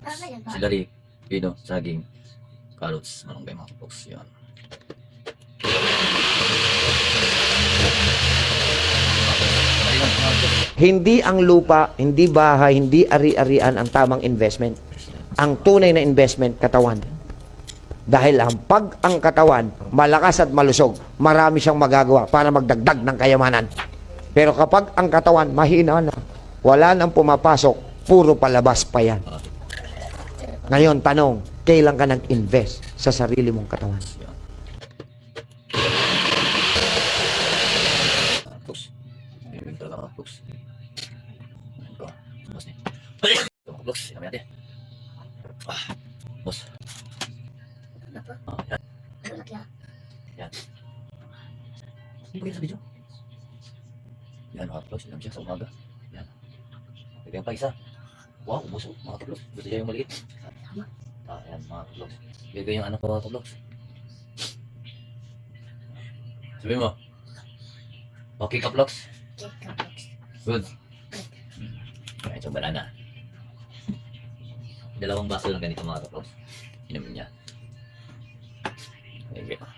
Sili, pino, saging, carrots, malunggay mga kapoks. Yan. Hindi ang lupa, hindi bahay, hindi ari-arian ang tamang investment. Ang tunay na investment, katawan. Dahil pag ang katawan malakas at malusog, marami siyang magagawa para magdagdag ng kayamanan. Pero kapag ang katawan mahina na, wala nang pumapasok, puro palabas pa yan. Ngayon, tanong, kailan ka nag-invest sa sarili mong katawan? Boss, kami natin. Boss. Yan. Yan. Hindi pa sa video. Yan mga kaplos, ilang siya sa umaga. Yan. Bigyan pa isa. Wow, umuso mga kaplos. Gusto niya yung maliit. Yan mga kaplos. Bigyan yung ano mga kaplos. Sabi mo. Okay kaplos. Good. Ayan, so banana. Dalawang baso lang ganito mga kaplos. Inumin niya. Okay.